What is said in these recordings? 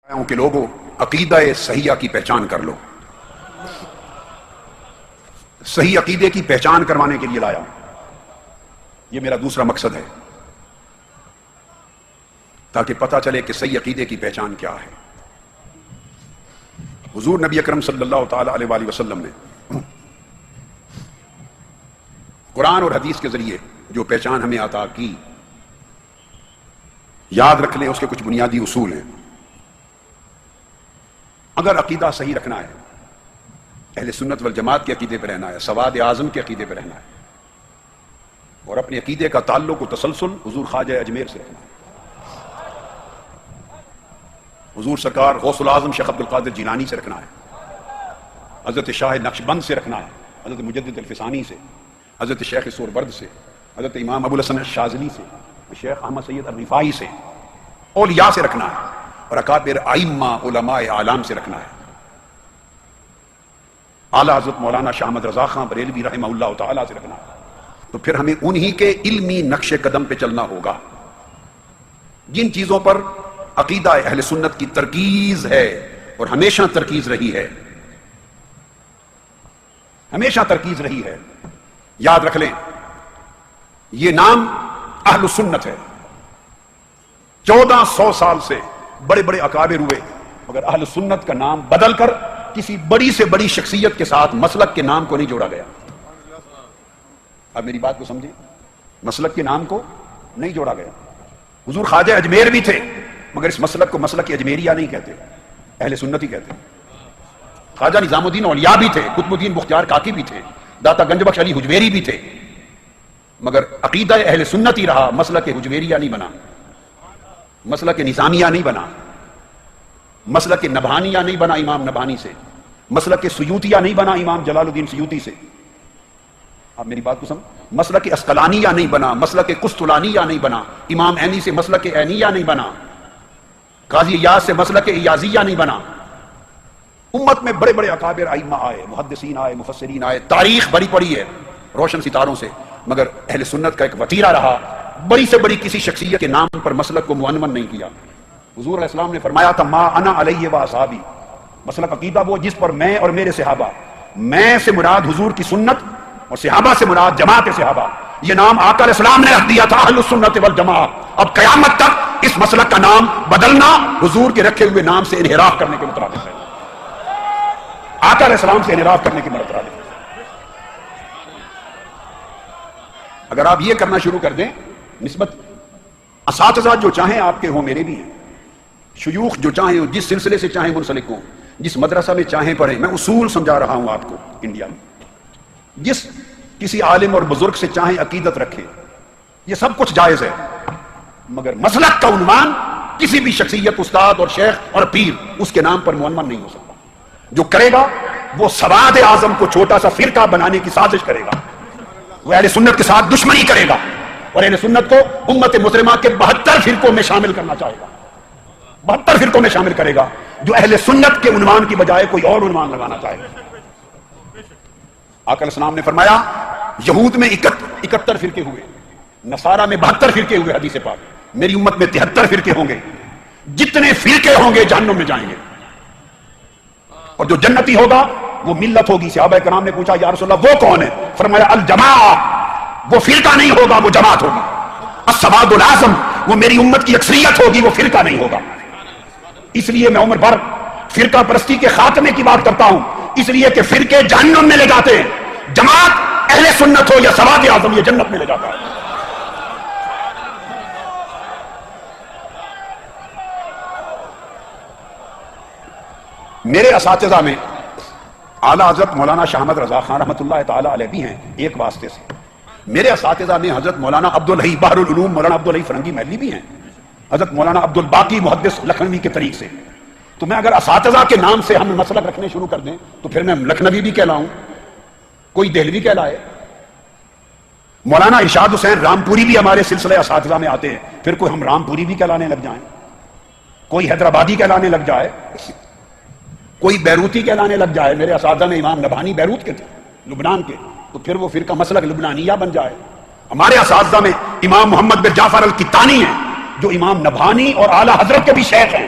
کہ لوگوں عقیدہ صحیحہ کی پہچان کر لو. صحیح عقیدے کی پہچان کروانے کے لیے لایا ہوں. یہ میرا دوسرا مقصد ہے تاکہ پتہ چلے کہ صحیح عقیدے کی پہچان کیا ہے. حضور نبی اکرم صلی اللہ تعالی علیہ وآلہ وسلم نے قرآن اور حدیث کے ذریعے جو پہچان ہمیں عطا کی، یاد رکھ لیں اس کے کچھ بنیادی اصول ہیں. اگر عقیدہ صحیح رکھنا ہے، اہل سنت والجماعت کے عقیدے پہ رہنا ہے، سواد اعظم کے عقیدے پہ رہنا ہے، اور اپنے عقیدے کا تعلق و تسلسل حضور خواجہ اجمیر سے رکھنا ہے، حضور سرکار غوث العظم شیخ عبد القادر جیلانی سے رکھنا ہے، حضرت شاہ نقشبند سے رکھنا ہے، حضرت مجدد الفسانی سے، حضرت شیخ سوربرد سے، حضرت امام ابو الحسن الشاذلی سے، شیخ احمد سید الرفاعی سے، اولیاء سے رکھنا ہے، اور اکابر ائمہ علماء اعلام سے رکھنا ہے. اعلیٰ حضرت مولانا شاہ احمد رضا خان بریلوی رحمہ اللہ تعالیٰ سے رکھنا ہے. تو پھر ہمیں انہی کے علمی نقش قدم پہ چلنا ہوگا جن چیزوں پر عقیدہ اہل سنت کی ترکیز ہے اور ہمیشہ ترکیز رہی ہے، ہمیشہ ترکیز رہی ہے. یاد رکھ لیں یہ نام اہل سنت ہے. 1400 سال سے بڑے بڑے اکابر ہوئے مگر اہل سنت کا نام بدل کر کسی بڑی سے بڑی شخصیت کے ساتھ مسلک کے نام کو نہیں جوڑا گیا. اب میری بات کو سمجھیں، مسلک کے نام کو نہیں جوڑا گیا. حضور خواجہ اجمیر بھی تھے مگر اس مسلک کو مسلک اجمیریہ نہیں کہتے، اہل سنت ہی کہتے. خواجہ نظام الدین اولیاء بھی تھے، قطب الدین بختیار کاکی بھی تھے، داتا گنج بخش علی حجویری بھی تھے، مگر عقیدہ اہل سنت ہی رہا، مسلک حجویریہ نہیں بنا، مسلک نظامیہ نہیں بنا، مسلک نبھانیہ نہیں بنا امام نبھانی سے، مسلک سیوطیہ نہیں بنا امام جلال الدین سیوطی سے. آپ میری بات کو سمجھ، مسلک اسقلانیہ نہیں بنا، مسلک قسطلانیہ نہیں بنا، امام عینی سے مسلک عینیہ نہیں بنا، قاضی ایاز سے مسلک ایازیہ نہیں بنا. امت میں بڑے بڑے اکابر ائمہ آئے، محدثین آئے، مفسرین آئے، تاریخ بڑی پڑی ہے روشن ستاروں سے، مگر اہل سنت کا ایک وتیرہ رہا، بڑی سے بڑی کسی شخصیت کے نام پر مسلک کو معنون نہیں کیا. حضور علیہ السلام نے فرمایا تھا ما انا علیہ و اصحابی، مسلک عقیدہ وہ جس پر میں اور میرے صحابہ، میں سے مراد حضور کی سنت اور صحابہ سے مراد جماعت صحابہ. یہ نام آقا علیہ السلام نے رکھ دیا تھا اہل السنت والجماعت. اب قیامت تک اس مسلک کا نام بدلنا حضور کے رکھے ہوئے نام سے انحراف کرنے کے مترادف ہے، آقا علیہ السلام سے انحراف کرنے کے مترادف ہے. اگر آپ یہ کرنا شروع کر دیں، نسبت اساتذہ جو چاہیں آپ کے ہوں، میرے بھی ہیں، شیوخ جو چاہیں ہوں، جس سلسلے سے چاہیں منسلک ہوں، جس مدرسہ میں چاہیں پڑھیں، میں اصول سمجھا رہا ہوں آپ کو. انڈیا میں جس کسی عالم اور بزرگ سے چاہیں عقیدت رکھیں، یہ سب کچھ جائز ہے، مگر مسلک کا عنوان کسی بھی شخصیت، استاد اور شیخ اور پیر اس کے نام پر منون نہیں ہو سکتا. جو کرے گا وہ سواد اعظم کو چھوٹا سا فرقہ بنانے کی سازش کرے گا، وہ اہل سنت کے ساتھ دشمنی کرے گا اور اہل سنت کو امت مسلمہ کے 72 فرقوں میں شامل کرنا چاہے گا، 72 فرقوں میں شامل کرے گا، جو اہل سنت کے عنوان کی بجائے کوئی اور عنوان لگانا چاہے گا. آقا علیہ السلام نے فرمایا یہود میں 71 فرقے ہوئے، نصارہ میں 72 فرقے ہوئے. حدیث پاک میری امت میں 73 فرقے ہوں گے. جتنے فرقے ہوں گے جہنم میں جائیں گے، اور جو جنتی ہوگا وہ ملت ہوگی. صحابہ کرام نے پوچھا یا رسول اللہ وہ کون ہے؟ فرمایا الجماعہ، وہ فرقہ نہیں ہوگا، وہ جماعت ہوگی. السواد الاعظم، وہ میری امت کی اکثریت ہوگی، وہ فرقہ نہیں ہوگا. اس لیے میں عمر بھر فرقہ پرستی کے خاتمے کی بات کرتا ہوں، اس لیے کہ فرقے جہنم میں لے جاتے ہیں، جماعت اہل سنت ہو یا سواد اعظم یہ جنت میں لے جاتا ہے. میرے اساتذہ میں اعلیٰ حضرت مولانا شاہ احمد رضا خان رحمۃ اللہ تعالیٰ علیہ بھی ہیں ایک واسطے سے. میرے اساتذہ میں حضرت مولانا عبدالحی بحر العلوم مولانا عبدالحی فرنگی محلی بھی ہیں، حضرت مولانا عبد الباقی محدث لکھنوی کے طریق سے. تو میں اگر اساتذہ کے نام سے ہم مسلک رکھنے شروع کر دیں تو پھر میں لکھنوی بھی کہلاؤں، کوئی دہلوی کہلائے. مولانا ارشاد حسین رامپوری بھی ہمارے سلسلے اساتذہ میں آتے ہیں، پھر کوئی ہم رامپوری بھی کہلانے لگ جائیں، کوئی حیدرآبادی کہلانے لگ جائے، کوئی بیروتی کہلانے لگ جائے. میرے اساتذہ میں امام نبھانی بیروت کے تھے، لبنان کے، تو پھر وہ فرقہ مسلک لبنانیہ بن جائے. ہمارے اساتذہ میں امام محمد بن جعفر القطانی ہیں جو امام نبھانی اور اعلیٰ حضرت کے بھی شیخ ہیں.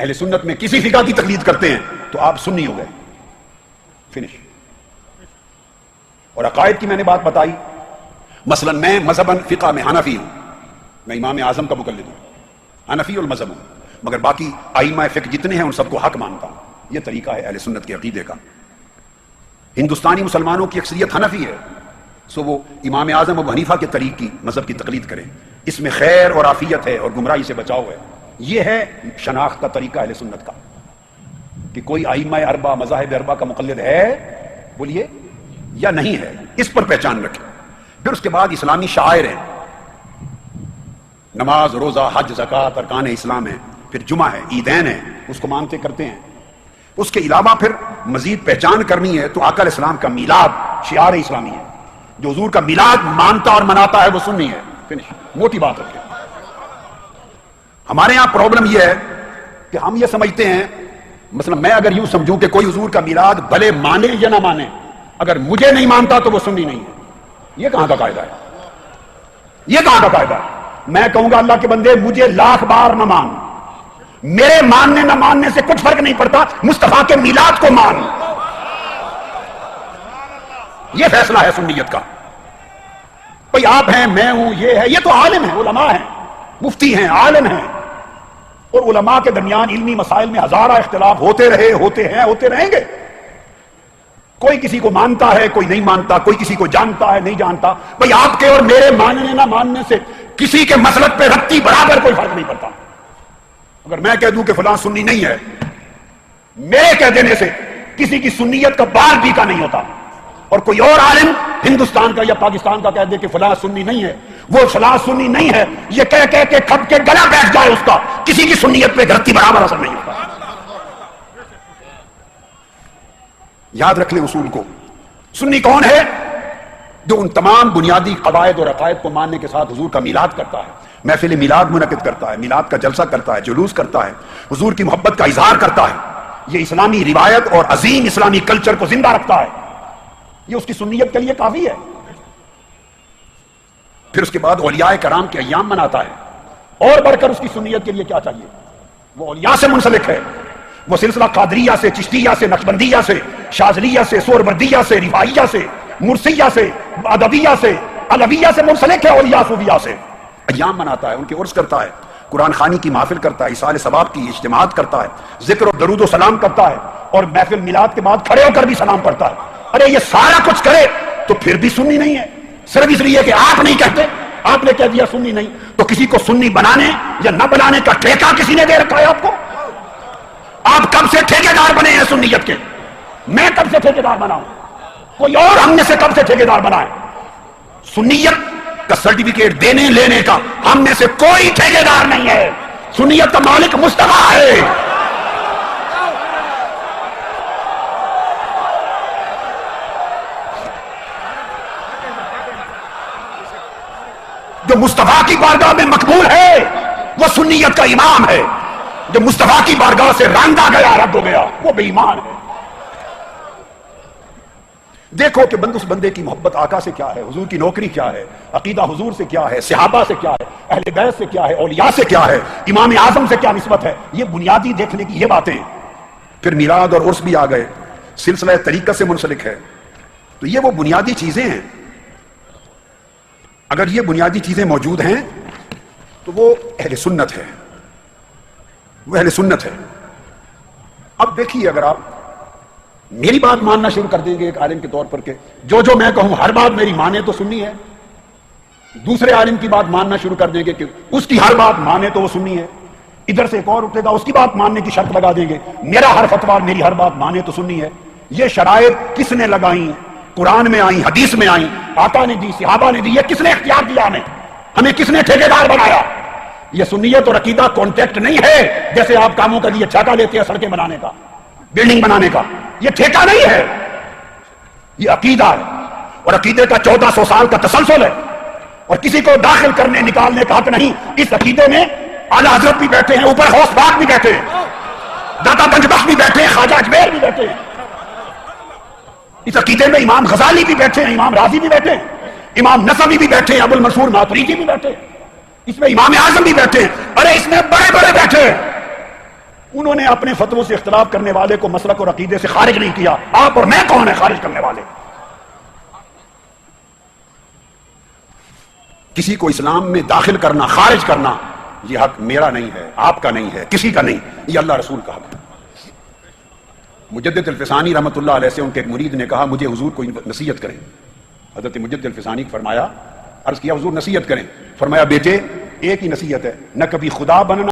اہل سنت میں کسی فقہ کی تقلید کرتے ہیں تو آپ سنی ہو گئے، فنش۔ اور عقائد کی میں نے بات بتائی، مثلا میں مذہباً فقہ میں حنفی ہوں، میں امام اعظم کا مقلد ہوں، حنفی المذہب ہوں، مگر باقی ائمہ فقہ جتنے ہیں ان سب کو حق مانتا ہوں۔ یہ طریقہ ہے اہل سنت کے عقیدے کا۔ ہندوستانی مسلمانوں کی اکثریت حنفی ہے، سو وہ امام اعظم ابو حنیفہ کے طریق کی مذہب کی تقلید کریں، اس میں خیر اور عافیت ہے اور گمراہی سے بچاؤ ہے۔ یہ ہے شناخت کا طریقہ اہل سنت کا، کہ کوئی ائمہ اربعہ مذاہب اربعہ کا مقلد ہے بولیے یا نہیں ہے، اس پر پہچان رکھیں۔ پھر اس کے بعد اسلامی شعائر ہیں، نماز، روزہ، حج، زکوٰۃ، ارکان اسلام ہیں، پھر جمعہ ہے، عیدین ہیں، اس کو مانتے کرتے ہیں۔ اس کے علاوہ پھر مزید پہچان کرنی ہے تو آقا علیہ السلام کا میلاد شعار اسلامی ہے، جو حضور کا میلاد مانتا اور مناتا ہے وہ سنی ہے، فنش، موٹی بات رکھیں۔ ہمارے یہاں پرابلم یہ ہے کہ ہم یہ سمجھتے ہیں، مثلا میں اگر یوں سمجھوں کہ کوئی حضور کا میلاد بھلے مانے یا نہ مانے، اگر مجھے نہیں مانتا تو وہ سنی نہیں ہے، یہ کہاں کا قاعدہ ہے؟ یہ کہاں کا قاعدہ ہے؟ میں کہوں گا اللہ کے بندے مجھے لاکھ بار نہ مان، میرے ماننے نہ ماننے سے کچھ فرق نہیں پڑتا، مصطفیٰ کے میلاد کو مان، یہ فیصلہ ہے سنیت کا۔ بھئی آپ ہیں، میں ہوں، یہ ہے، یہ تو عالم ہیں، علماء ہیں، مفتی ہیں، عالم ہیں، اور علماء کے درمیان علمی مسائل میں ہزارہ اختلاف ہوتے رہے، ہوتے ہیں، ہوتے رہیں گے۔ کوئی کسی کو مانتا ہے، کوئی نہیں مانتا، کوئی کسی کو جانتا ہے، نہیں جانتا۔ بھئی آپ کے اور میرے ماننے نہ ماننے سے کسی کے مسلک پہ رتی برابر کوئی فرق نہیں پڑتا۔ اگر میں کہہ دوں کہ فلاں سنی نہیں ہے، میرے کہہ دینے سے کسی کی سنیت کا بال بھی کا نہیں ہوتا، اور کوئی اور عالم ہندوستان کا یا پاکستان کا کہہ دے کہ فلاں سنی نہیں ہے، وہ فلاں سنی نہیں ہے، یہ کہہ کے کھپ کے گلا بیٹھ جائے اس کا، کسی کی سنیت پہ گھرتی برابر اثر نہیں ہوتا۔ یاد رکھ لیں اصول کو۔ سنی کون ہے؟ جو ان تمام بنیادی قواعد اور عقائد کو ماننے کے ساتھ حضور کا میلاد کرتا ہے، محفل میلاد منعقد کرتا ہے، میلاد کا جلسہ کرتا ہے، جلوس کرتا ہے، حضور کی محبت کا اظہار کرتا ہے، یہ اسلامی روایت اور عظیم اسلامی کلچر کو زندہ رکھتا ہے، یہ اس کی سنیت کے لیے کافی ہے۔ پھر اس کے بعد اولیاء کرام کے ایام مناتا ہے، اور بڑھ کر اس کی سنیت کے لیے کیا چاہیے؟ وہ اولیاء سے منسلک ہے، وہ سلسلہ قادریہ سے، چشتیہ سے، نقشبندیہ سے، شاذلیہ سے، سہروردیہ سے، رفاعیہ سے، مرثیہ سے، ادبیہ سے، علویہ سے منسلک ہے، اولیاء صوفیاء سے۔ ایام مناتا ہے، ان کے عرس کرتا ہے، قرآن خوانی کی محفل کرتا ہے، ایصال ثواب کی اجتماعات کرتا ہے، ذکر و درود و سلام کرتا ہے، اور محفل میلاد کے بعد کھڑے ہو کر بھی سلام پڑھتا ہے۔ ارے یہ سارا کچھ کرے تو پھر بھی سنی نہیں ہے، صرف اس لیے کہ آپ نہیں کہتے، آپ نے کہہ دیا سنی نہیں، تو کسی کو سنی بنانے یا نہ بنانے کا ٹھیکہ کسی نے دے رکھا ہے آپ کو؟ آپ کب سے ٹھیکیدار بنے ہیں سنیت کے؟ میں کب سے ٹھیکیدار بنا ہوں؟ کوئی اور ہم میں سے کب سے ٹھیکیدار بنا ہے؟ سنیت کا سرٹیفکیٹ دینے لینے کا ہم میں سے کوئی ٹھیکیدار نہیں ہے، سنیت کا مالک مصطفیٰ ہے۔ جو مصطفیٰ کی بارگاہ میں مقبول ہے وہ سنیت کا امام ہے، جو مصطفیٰ کی بارگاہ سے راندا گیا، رد ہو گیا، وہ بے ایمان ہے۔ دیکھو کہ اس بندے کی محبت آقا سے کیا ہے، حضور کی نوکری کیا ہے، عقیدہ حضور سے کیا ہے، صحابہ سے کیا ہے، اہل بیت سے کیا ہے، اولیاء سے کیا ہے، امام اعظم سے کیا نسبت ہے، یہ بنیادی دیکھنے کی یہ باتیں۔ پھر میلاد اور عرس بھی آ گئے، سلسلہ طریقت سے منسلک ہے، تو یہ وہ بنیادی چیزیں ہیں۔ اگر یہ بنیادی چیزیں موجود ہیں تو وہ اہل سنت ہے، وہ اہل سنت ہے۔ اب دیکھیے، اگر آپ میری بات ماننا شروع کر دیں گے ایک عالم کے طور پر کہ جو میں کہوں ہر بات میری مانے تو سنی ہے، دوسرے عالم کی بات ماننا شروع کر دیں گے کہ اس کی ہر بات مانے تو وہ سنی ہے، ادھر سے ایک اور اٹھے گا اس کی بات ماننے کی شرط لگا دیں گے، میرا ہر فتویٰ میری ہر بات مانے تو سنی ہے۔ یہ شرائط کس نے لگائیں؟ قرآن میں آئیں، حدیث میں آئیں، آقا نے دی، صحابہ نے دی، یہ کس نے اختیار دیا؟ ہمیں کس نے ٹھیکیدار بنایا؟ یہ سنیت اور عقیدہ کانٹریکٹ نہیں ہے، جیسے آپ کاموں کا لیے ٹھیکہ لیتے ہیں سڑکیں بنانے کا، بلڈنگ بنانے کا، یہ ٹھیکہ نہیں ہے، یہ عقیدہ ہے، اور عقیدے کا 1400 سال کا تسلسل ہے، اور کسی کو داخل کرنے نکالنے کا حق نہیں۔ اس عقیدے میں اعلیٰ حضرت بھی بیٹھے ہیں، اوپر غوث پاک بھی بیٹھے ہیں، داتا گنج بخش بھی بیٹھے ہیں، خواجہ اجمیر بھی بیٹھے ہیں، اس عقیدے میں امام غزالی بھی بیٹھے ہیں، امام راضی بھی بیٹھے ہیں، امام نسوی بھی بیٹھے ہیں، ابو المنصور ماتریدی بھی بیٹھے ہیں، اس میں امام اعظم بھی بیٹھے ہیں، ارے اس میں بڑے بڑے بیٹھے ہیں، انہوں نے اپنے فتووں سے اختلاف کرنے والے کو مسلک اور عقیدے سے خارج نہیں کیا. آپ اور میں کون ہیں خارج کرنے والے؟ کسی کو اسلام میں داخل کرنا، خارج کرنا، یہ حق میرا نہیں ہے، آپ کا نہیں ہے، کسی کا نہیں، یہ اللہ رسول کا حق ہے. مجدد الفسانی رحمۃ اللہ علیہ سے ان کے ایک مرید نے کہا مجھے حضور کو نصیحت کریں. حضرت مجدد الفسانی کو فرمایا، عرض کیا حضور نصیحت کریں. فرمایا بیٹے ایک ہی نصیحت ہے، نہ کبھی خدا بننا